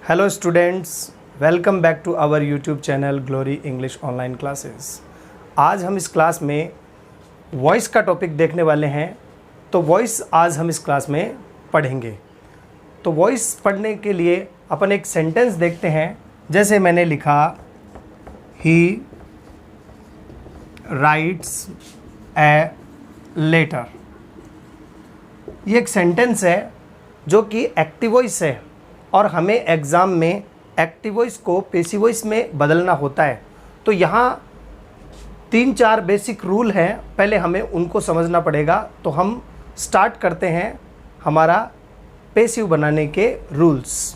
Hello students, welcome back to our YouTube channel Glory English online classes. आज हम इस class में voice का टॉपिक देखने वाले हैं। तो वॉइस आज हम इस क्लास में पढ़ेंगे। तो वॉइस पढ़ने के लिए अपन एक सेंटेंस देखते हैं। जैसे मैंने लिखा, ही राइट्स ए लेटर। ये एक सेंटेंस है जो कि एक्टिव वॉइस है और हमें एग्ज़ाम में एक्टिव वॉइस को पैसिव वॉइस में बदलना होता है। तो यहाँ 3-4 बेसिक रूल हैं, पहले हमें उनको समझना पड़ेगा। तो हम स्टार्ट करते हैं हमारा पैसिव बनाने के रूल्स।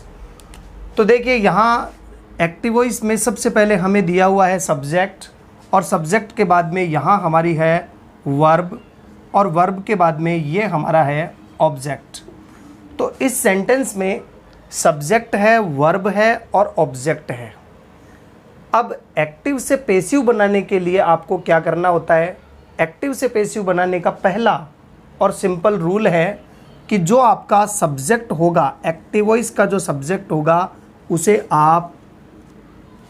तो देखिए, यहाँ एक्टिव वॉइस में सबसे पहले हमें दिया हुआ है सब्जेक्ट, और सब्जेक्ट के बाद में यहाँ हमारी है वर्ब, और वर्ब के बाद में ये हमारा है ऑब्जेक्ट। तो इस सेंटेंस में सब्जेक्ट है, वर्ब है और ऑब्जेक्ट है। अब एक्टिव से पैसिव बनाने के लिए आपको क्या करना होता है? एक्टिव से पैसिव बनाने का पहला और सिंपल रूल है कि जो आपका सब्जेक्ट होगा, एक्टिव वॉइस का जो सब्जेक्ट होगा, उसे आप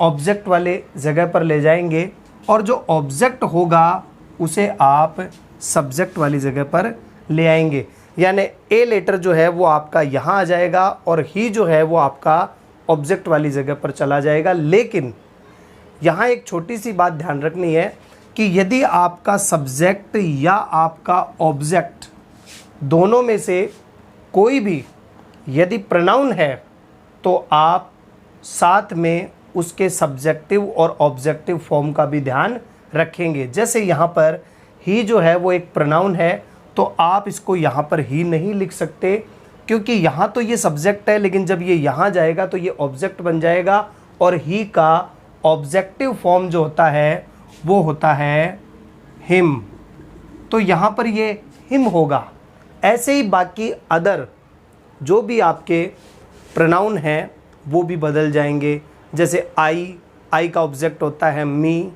ऑब्जेक्ट वाले जगह पर ले जाएंगे, और जो ऑब्जेक्ट होगा उसे आप सब्जेक्ट वाली जगह पर ले आएंगे। यानी ए लेटर जो है वो आपका यहाँ आ जाएगा और ही जो है वो आपका ऑब्जेक्ट वाली जगह पर चला जाएगा। लेकिन यहाँ एक छोटी सी बात ध्यान रखनी है कि यदि आपका सब्जेक्ट या आपका ऑब्जेक्ट दोनों में से कोई भी यदि प्रोनाउन है, तो आप साथ में उसके सब्जेक्टिव और ऑब्जेक्टिव फॉर्म का भी ध्यान रखेंगे। जैसे यहाँ पर ही जो है वो एक प्रोनाउन है, तो आप इसको यहाँ पर ही नहीं लिख सकते, क्योंकि यहाँ तो ये सब्जेक्ट है, लेकिन जब ये यहाँ जाएगा तो ये ऑब्जेक्ट बन जाएगा, और ही का ऑब्जेक्टिव फॉर्म जो होता है वो होता है हिम। तो यहाँ पर ये हिम होगा। ऐसे ही बाकी अदर जो भी आपके प्रोनाउन हैं वो भी बदल जाएंगे। जैसे आई का ऑब्जेक्ट होता है मी,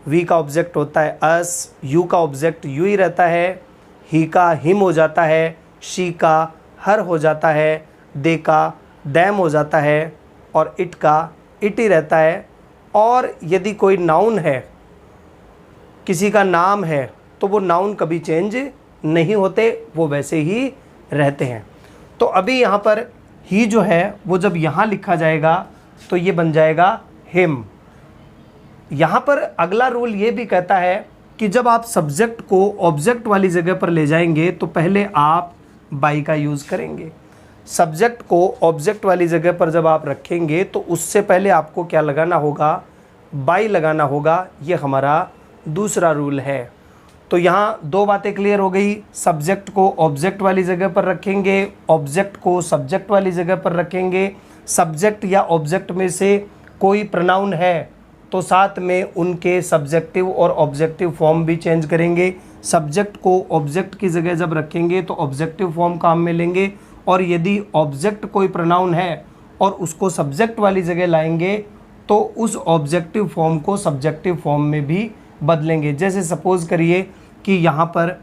वी का ऑब्जेक्ट होता है अस, यू का ऑब्जेक्ट यू ही रहता है, ही का हिम हो जाता है, शी का हर हो जाता है, दे का दैम हो जाता है, और इट का इट ही रहता है। और यदि कोई नाउन है, किसी का नाम है, तो वो नाउन कभी चेंज नहीं होते, वो वैसे ही रहते हैं। तो अभी यहाँ पर ही जो है वो जब यहाँ लिखा जाएगा तो ये बन जाएगा हिम। यहाँ पर अगला रूल ये भी कहता है कि जब आप सब्जेक्ट को ऑब्जेक्ट वाली जगह पर ले जाएंगे तो पहले आप बाई का यूज़ करेंगे। सब्जेक्ट को ऑब्जेक्ट वाली जगह पर जब आप रखेंगे तो उससे पहले आपको क्या लगाना होगा? बाई लगाना होगा। ये हमारा दूसरा रूल है। तो यहाँ 2 बातें क्लियर हो गई। सब्जेक्ट को ऑब्जेक्ट वाली जगह पर रखेंगे, ऑब्जेक्ट को सब्जेक्ट वाली जगह पर रखेंगे। सब्जेक्ट या ऑब्जेक्ट में से कोई प्रोनाउन है तो साथ में उनके सब्जेक्टिव और ऑब्जेक्टिव फॉर्म भी चेंज करेंगे। सब्जेक्ट को ऑब्जेक्ट की जगह जब रखेंगे तो ऑब्जेक्टिव फॉर्म काम में लेंगे, और यदि ऑब्जेक्ट कोई प्रोनाउन है और उसको सब्जेक्ट वाली जगह लाएंगे तो उस ऑब्जेक्टिव फॉर्म को सब्जेक्टिव फॉर्म में भी बदलेंगे। जैसे सपोज़ करिए कि यहाँ पर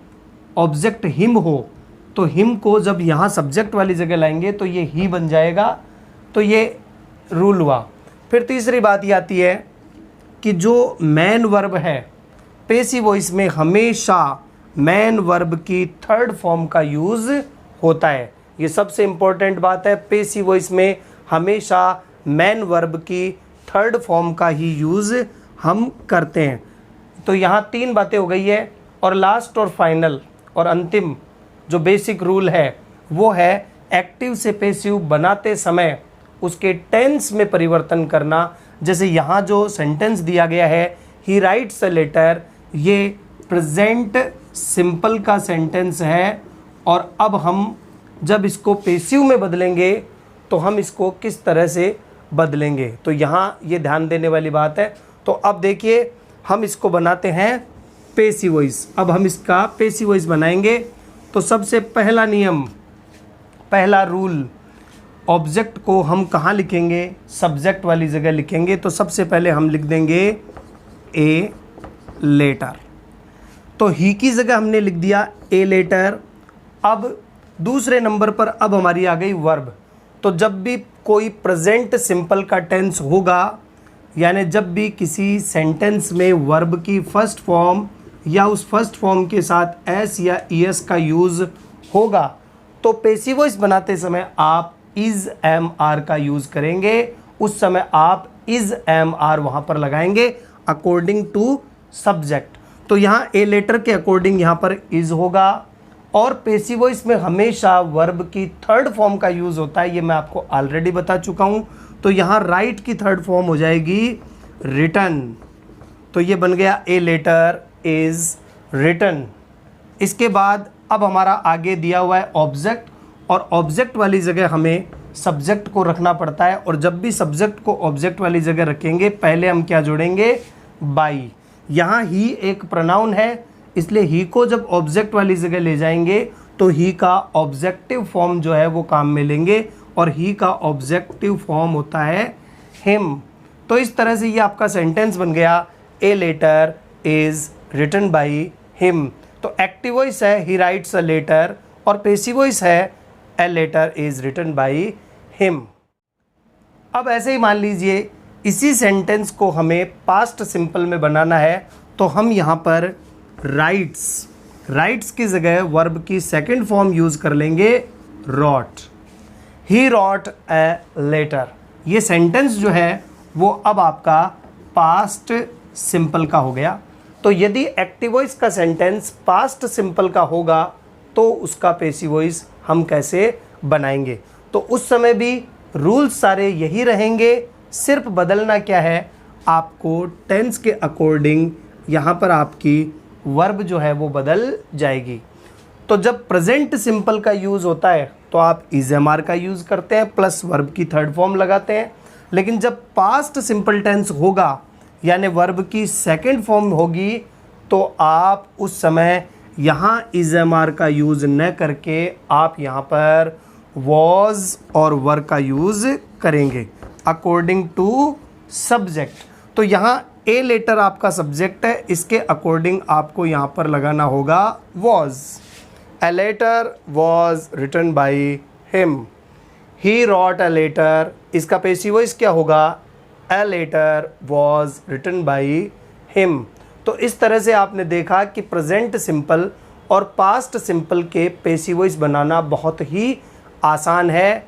ऑब्जेक्ट हिम हो, तो हिम को जब यहाँ सब्जेक्ट वाली जगह लाएंगे तो ये ही बन जाएगा। तो ये रूल हुआ। फिर तीसरी बात ये आती है कि जो मैन वर्ब है, पैसिव वॉइस में हमेशा मैन वर्ब की थर्ड फॉर्म का यूज़ होता है। ये सबसे इम्पोर्टेंट बात है। पैसिव वॉइस में हमेशा मैन वर्ब की थर्ड फॉर्म का ही यूज़ हम करते हैं। तो यहाँ 3 बातें हो गई है। और लास्ट और फाइनल और अंतिम जो बेसिक रूल है वो है एक्टिव से पैसिव बनाते समय उसके टेंस में परिवर्तन करना। जैसे यहाँ जो सेंटेंस दिया गया है, ही राइट्स अ लेटर, ये प्रेजेंट सिंपल का सेंटेंस है, और अब हम जब इसको पैसिव में बदलेंगे तो हम इसको किस तरह से बदलेंगे, तो यहाँ ये ध्यान देने वाली बात है। तो अब देखिए, हम इसको बनाते हैं पैसिव वॉइस। अब हम इसका पैसिव वॉइस बनाएंगे। तो सबसे पहला नियम, पहला रूल, ऑब्जेक्ट को हम कहाँ लिखेंगे? सब्जेक्ट वाली जगह लिखेंगे। तो सबसे पहले हम लिख देंगे ए लेटर। तो ही की जगह हमने लिख दिया ए लेटर। अब दूसरे नंबर पर अब हमारी आ गई वर्ब। तो जब भी कोई प्रेजेंट सिंपल का टेंस होगा, यानी जब भी किसी सेंटेंस में वर्ब की फर्स्ट फॉर्म या उस फर्स्ट फॉर्म के साथ एस या ईएस का यूज़ होगा, तो पैसिव वॉइस बनाते समय आप इज एम आर का यूज़ करेंगे। उस समय आप इज एम आर वहाँ पर लगाएंगे अकॉर्डिंग टू सब्जेक्ट। तो यहाँ ए लेटर के अकॉर्डिंग यहाँ पर इज होगा। और पैसिव वॉइस में हमेशा वर्ब की थर्ड फॉर्म का यूज़ होता है, ये मैं आपको ऑलरेडी बता चुका हूँ। तो यहाँ राइट की थर्ड फॉर्म हो जाएगी रिटन। तो ये बन गया ए लेटर इज रिटन। इसके बाद अब हमारा आगे दिया हुआ है ऑब्जेक्ट, और ऑब्जेक्ट वाली जगह हमें सब्जेक्ट को रखना पड़ता है। और जब भी सब्जेक्ट को ऑब्जेक्ट वाली जगह रखेंगे, पहले हम क्या जोड़ेंगे, बाई। यहाँ ही एक प्रोनाउन है, इसलिए ही को जब ऑब्जेक्ट वाली जगह ले जाएंगे तो ही का ऑब्जेक्टिव फॉर्म जो है वो काम में लेंगे, और ही का ऑब्जेक्टिव फॉर्म होता है हिम। तो इस तरह से ये आपका सेंटेंस बन गया, a letter is written by him. तो एक्टिव वॉइस है ही राइट्स अ लेटर, और पैसिव वॉइस है a letter is written by him. अब ऐसे ही मान लीजिए इसी सेंटेंस को हमें पास्ट सिंपल में बनाना है, तो हम यहाँ पर राइट्स की जगह वर्ब की सेकंड फॉर्म यूज़ कर लेंगे wrote. He wrote a letter. ये सेंटेंस जो है वो अब आपका पास्ट सिंपल का हो गया। तो यदि एक्टिव वॉइस का सेंटेंस पास्ट सिंपल का होगा तो उसका पैसिव वॉइस हम कैसे बनाएंगे, तो उस समय भी रूल्स सारे यही रहेंगे, सिर्फ बदलना क्या है, आपको टेंस के अकॉर्डिंग यहाँ पर आपकी वर्ब जो है वो बदल जाएगी। तो जब प्रेजेंट सिंपल का यूज़ होता है तो आप इज एम आर का यूज़ करते हैं प्लस वर्ब की थर्ड फॉर्म लगाते हैं। लेकिन जब पास्ट सिंपल टेंस होगा यानी वर्ब की सेकंड फॉर्म होगी, तो आप उस समय यहाँ इज एम आर का यूज़ न करके आप यहाँ पर वॉज और वर का यूज़ करेंगे अकॉर्डिंग टू सब्जेक्ट। तो यहाँ ए लेटर आपका सब्जेक्ट है, इसके अकॉर्डिंग आपको यहाँ पर लगाना होगा was. A letter was written by him. He wrote a letter, इसका पैसिव वॉइस क्या होगा, a letter was written by him. तो इस तरह से आपने देखा कि प्रेजेंट सिंपल और पास्ट सिंपल के पैसिव वॉइस बनाना बहुत ही आसान है।